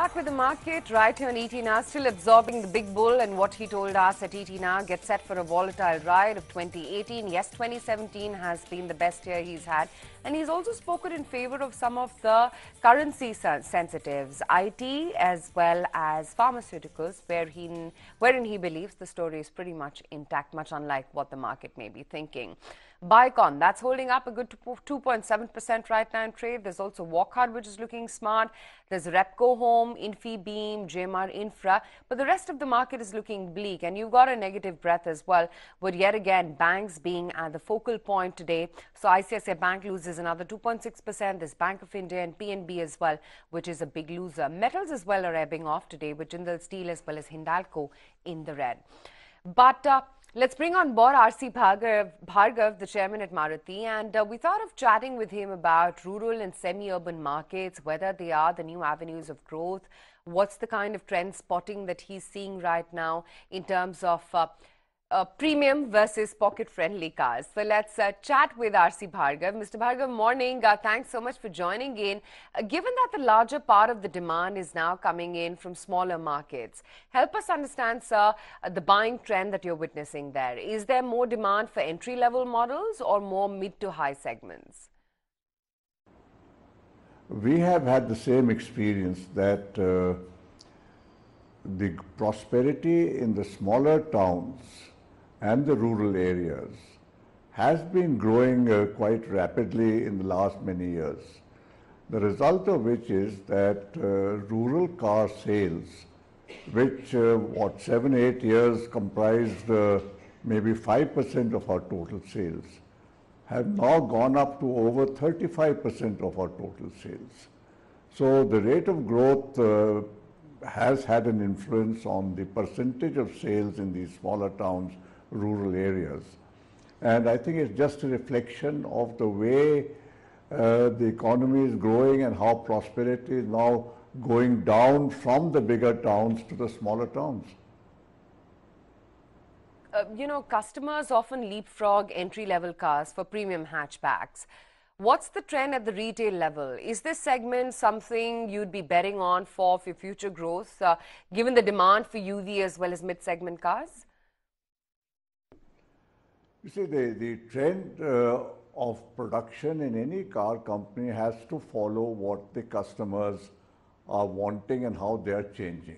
Back with the market, right here on ET still absorbing the big bull, and what he told us at ET gets set for a volatile ride of 2018. Yes, 2017 has been the best year he's had, and he's also spoken in favor of some of the currency sensitives, IT as well as pharmaceuticals, wherein he believes the story is pretty much intact, much unlike what the market may be thinking. Bicon, that's holding up a good 2.7% right now in trade. There's also Walkhard, which is looking smart. There's Repco Home, Infibeam, JMR Infra. But the rest of the market is looking bleak. And you've got a negative breath as well, with yet again banks being at the focal point today. So ICICI Bank loses another 2.6%. There's Bank of India and PNB as well, which is a big loser. Metals as well are ebbing off today, with Jindal Steel as well as Hindalco in the red. But let's bring on board R.C. Bhargava, the chairman at Maruti, and we thought of chatting with him about rural and semi-urban markets, whether they are the new avenues of growth, what's the kind of trend spotting that he's seeing right now in terms of premium versus pocket-friendly cars. So let's chat with R.C. Bhargava. Mr. Bhargava, morning. Thanks so much for joining in. Given that the larger part of the demand is now coming in from smaller markets, help us understand, sir, the buying trend that you're witnessing there. Is there more demand for entry-level models or more mid to high segments? We have had the same experience that the prosperity in the smaller towns and the rural areas has been growing quite rapidly in the last many years. The result of which is that rural car sales, which 7-8 years comprised maybe 5% of our total sales, have now gone up to over 35% of our total sales. So the rate of growth has had an influence on the percentage of sales in these smaller towns, rural areas. And I think it's just a reflection of the way the economy is growing and how prosperity is now going down from the bigger towns to the smaller towns. You know, customers often leapfrog entry-level cars for premium hatchbacks. What's the trend at the retail level? Is this segment something you'd be betting on for future growth, given the demand for UV as well as mid-segment cars? You see, the trend of production in any car company has to follow what the customers are wanting and how they are changing.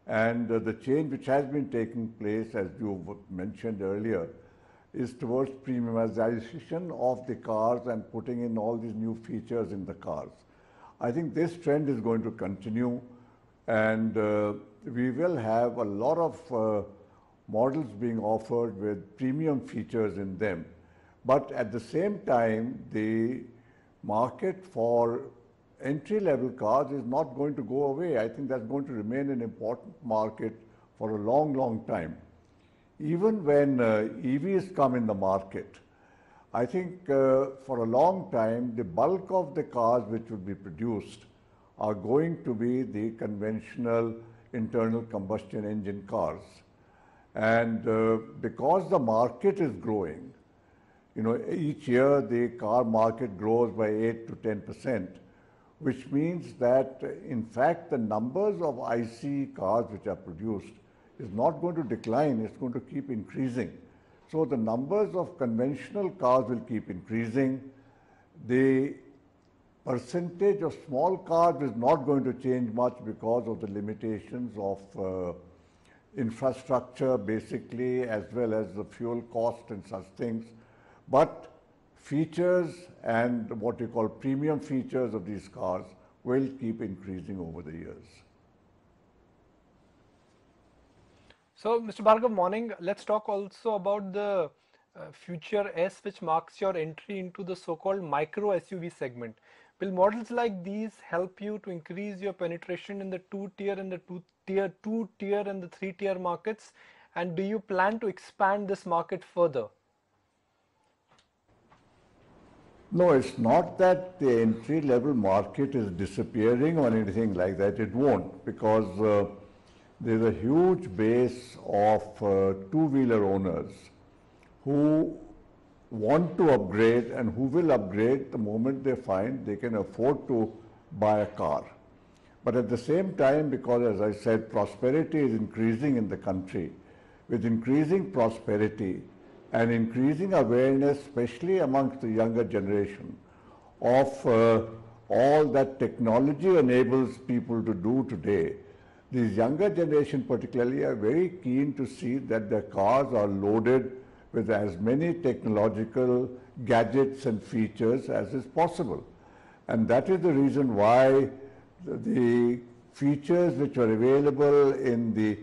And the change which has been taking place, as you mentioned earlier, is towards premiumization of the cars and putting in all these new features in the cars. I think this trend is going to continue, and we will have a lot of models being offered with premium features in them. But at the same time, the market for entry-level cars is not going to go away. I think that's going to remain an important market for a long, long time. Even when EVs come in the market, I think for a long time, the bulk of the cars which will be produced are going to be the conventional internal combustion engine cars. And because the market is growing, you know, each year the car market grows by 8 to 10%, which means that in fact the numbers of ICE cars which are produced is not going to decline, it's going to keep increasing. So the numbers of conventional cars will keep increasing. The percentage of small cars is not going to change much because of the limitations of infrastructure basically, as well as the fuel cost and such things. But features and what you call premium features of these cars will keep increasing over the years. So, Mr. Bhargava, morning. Let's talk also about the Future S, which marks your entry into the so-called micro SUV segment. Will models like these help you to increase your penetration in the two-tier and the tier 2-tier and the 3-tier markets? And do you plan to expand this market further? No, it's not that the entry-level market is disappearing or anything like that. It won't, because there's a huge base of two-wheeler owners who want to upgrade and who will upgrade the moment they find they can afford to buy a car. But at the same time, because as I said, prosperity is increasing in the country, with increasing prosperity and increasing awareness, especially amongst the younger generation, of all that technology enables people to do today, these younger generation particularly are very keen to see that their cars are loaded with as many technological gadgets and features as is possible. And that is the reason why the features which were available in the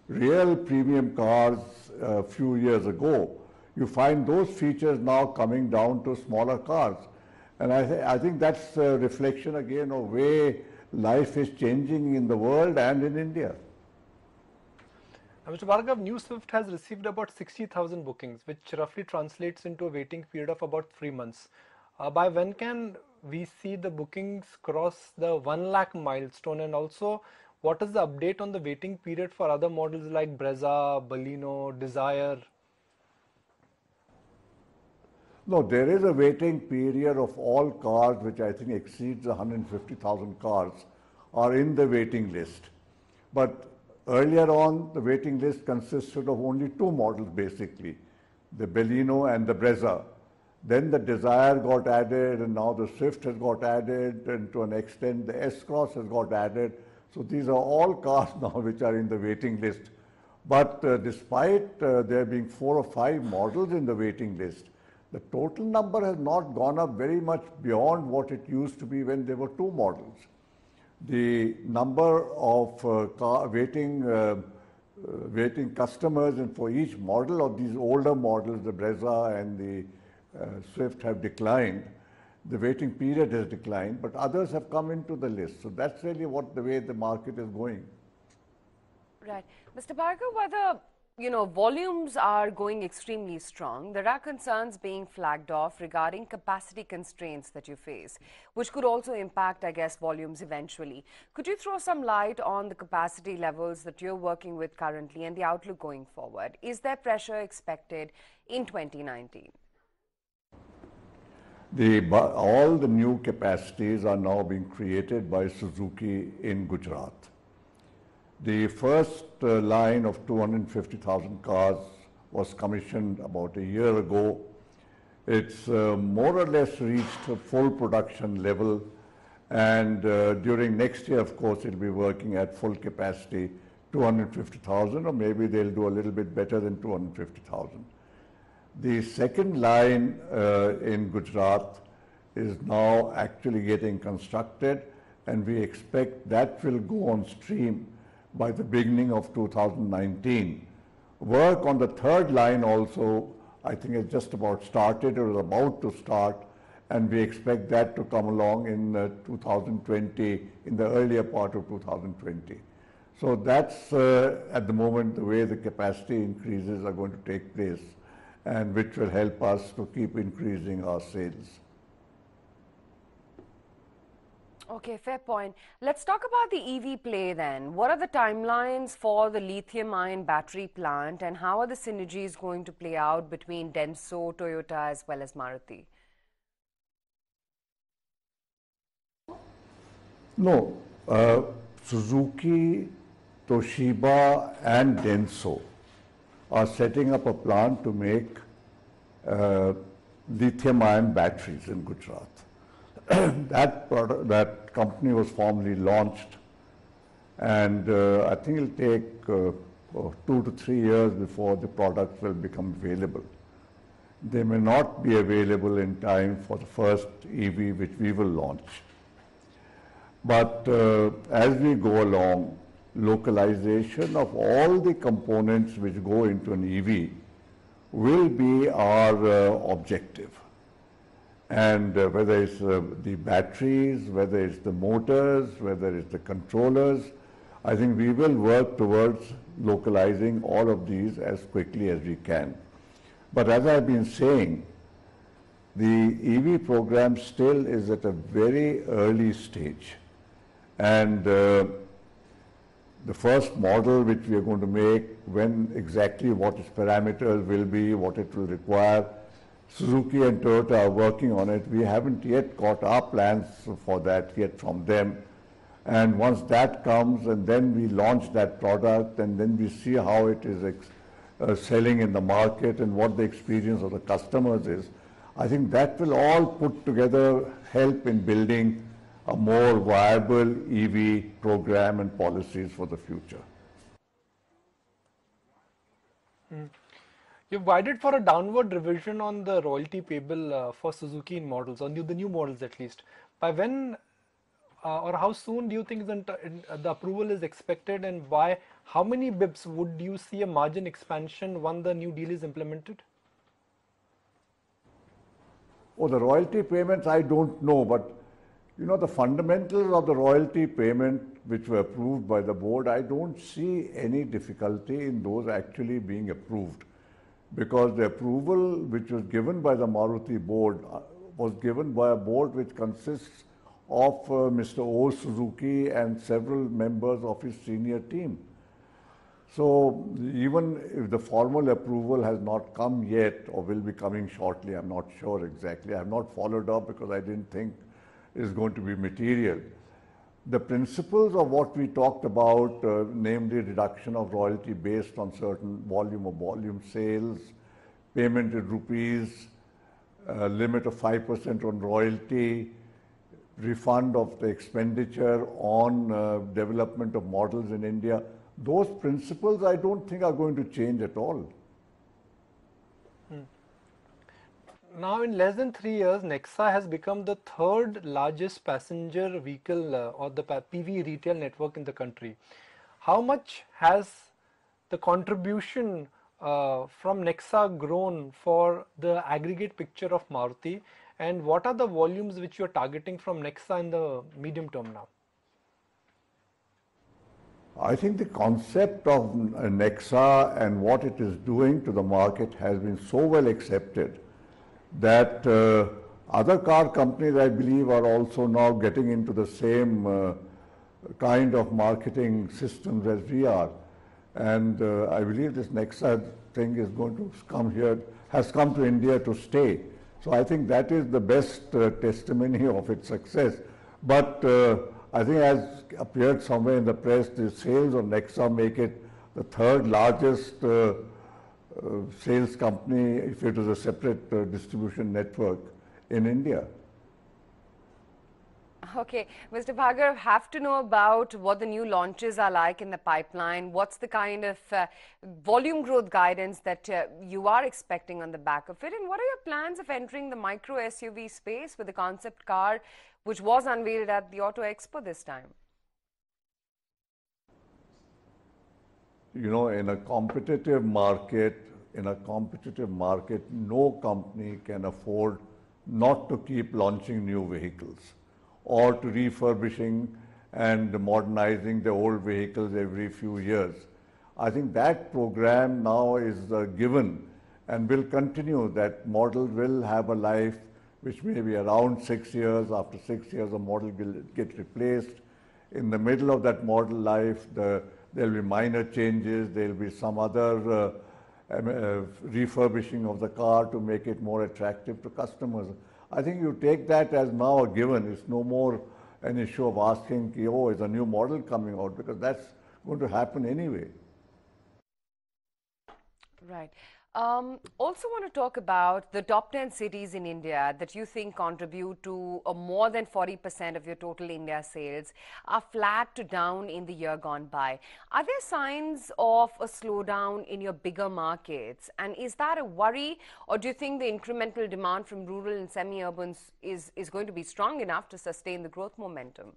real premium cars a few years ago, you find those features now coming down to smaller cars. And I think that's a reflection again of way life is changing in the world and in India. Mr. Bhargav, New Swift has received about 60,000 bookings, which roughly translates into a waiting period of about 3 months. By when can we see the bookings cross the 1 lakh milestone? And also, what is the update on the waiting period for other models like Brezza, Baleno, Desire? No, there is a waiting period of all cars which I think exceeds 150,000 cars are in the waiting list. But earlier on, the waiting list consisted of only 2 models basically, the Baleno and the Brezza. Then the Desire got added, and now the Swift has got added, and to an extent the S-Cross has got added. So these are all cars now which are in the waiting list. But despite there being 4 or 5 models in the waiting list, the total number has not gone up very much beyond what it used to be when there were 2 models. The number of waiting customers and for each model of these older models, the Brezza and the Swift have declined. The waiting period has declined, but others have come into the list. So that's really the way the market is going. Right. Mr. Bhargava, whether volumes are going extremely strong, there are concerns being flagged off regarding capacity constraints that you face, which could also impact, I guess, volumes eventually. Could you throw some light on the capacity levels that you're working with currently and the outlook going forward? Is there pressure expected in 2019? All the new capacities are now being created by Suzuki in Gujarat. The first line of 250,000 cars was commissioned about a year ago. It's more or less reached a full production level, and during next year, of course, it'll be working at full capacity, 250,000, or maybe they'll do a little bit better than 250,000. The second line in Gujarat is now actually getting constructed, and we expect that will go on stream by the beginning of 2019. Work on the third line also, I think, is just about started or is about to start, and we expect that to come along in 2020, in the earlier part of 2020. So that's at the moment the way the capacity increases are going to take place, and which will help us to keep increasing our sales. Okay, fair point. Let's talk about the EV play then. What are the timelines for the lithium-ion battery plant, and how are the synergies going to play out between Denso, Toyota as well as Maruti? No, Suzuki, Toshiba and Denso are setting up a plant to make lithium-ion batteries in Gujarat. That company was formally launched, and I think it'll take 2 to 3 years before the product will become available. They may not be available in time for the first EV which we will launch. But as we go along, localization of all the components which go into an EV will be our objective. And whether it's the batteries, whether it's the motors, whether it's the controllers, I think we will work towards localizing all of these as quickly as we can. But as I've been saying, the EV program still is at a very early stage. And the first model which we are going to make, when exactly what its parameters will be, what it will require, Suzuki and Toyota are working on it. We haven't yet got our plans for that yet from them. And once that comes, and then we launch that product, and then we see how it is selling in the market and what the experience of the customers is, I think that will all put together help in building a more viable EV program and policies for the future. You've guided for a downward revision on the royalty payable for Suzuki in models, on the new models at least. By when or how soon do you think the approval is expected, and by how many bips would you see a margin expansion when the new deal is implemented? Oh, the royalty payments, I don't know, but you know, the fundamentals of the royalty payment which were approved by the board, I don't see any difficulty in those actually being approved, because the approval which was given by the Maruti board was given by a board which consists of Mr. O. Suzuki and several members of his senior team. So even if the formal approval has not come yet or will be coming shortly, I'm not sure exactly. I have not followed up because I didn't think is going to be material. The principles of what we talked about, namely reduction of royalty based on certain volume sales, payment in rupees, limit of 5% on royalty, refund of the expenditure on development of models in India, those principles I don't think are going to change at all. Now, in less than 3 years, Nexa has become the third largest passenger vehicle or the PV retail network in the country. How much has the contribution from Nexa grown for the aggregate picture of Maruti, and what are the volumes which you are targeting from Nexa in the medium term now? I think the concept of Nexa and what it is doing to the market has been so well accepted that other car companies, I believe, are also now getting into the same kind of marketing systems as we are. And I believe this Nexa thing is going to come here, has come to India to stay. So I think that is the best testimony of its success. But I think, as appeared somewhere in the press, the sales of Nexa make it the third largest sales company, if it is a separate distribution network in India. Okay, Mr. Bhargava, have to know about what the new launches are like in the pipeline. What's the kind of volume growth guidance that you are expecting on the back of it? And what are your plans of entering the micro SUV space with the concept car, which was unveiled at the Auto Expo this time? You know, in a competitive market, no company can afford not to keep launching new vehicles or to refurbishing and modernizing the old vehicles every few years. I think that program now is given and will continue. That model will have a life which may be around 6 years. After 6 years, the model will get replaced. In the middle of that model life, there will be minor changes. There will be some other refurbishing of the car to make it more attractive to customers. I think you take that as now a given. It's no more an issue of asking, oh, is a new model coming out, because that's going to happen anyway. Right. Also want to talk about the top 10 cities in India that you think contribute to more than 40% of your total India sales are flat to down in the year gone by. Are there signs of a slowdown in your bigger markets? And is that a worry, or do you think the incremental demand from rural and semi-urban is going to be strong enough to sustain the growth momentum?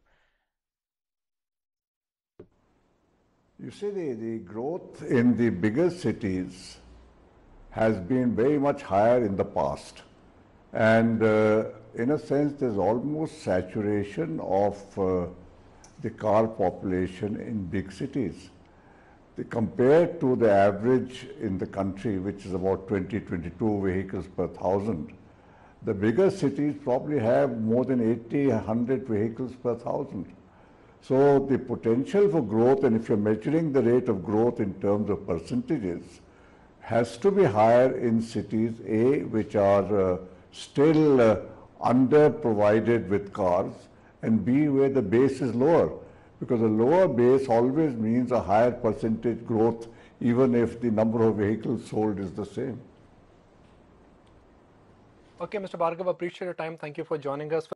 You see, the growth in the bigger cities has been very much higher in the past. And in a sense, there's almost saturation of the car population in big cities. Compared to the average in the country, which is about 20-22 vehicles per 1,000, the bigger cities probably have more than 80-100 vehicles per 1,000. So the potential for growth, and if you're measuring the rate of growth in terms of percentages, has to be higher in cities, A, which are still under-provided with cars, and B, where the base is lower. because a lower base always means a higher percentage growth even if the number of vehicles sold is the same. Okay, Mr. Bhargava, appreciate your time. Thank you for joining us.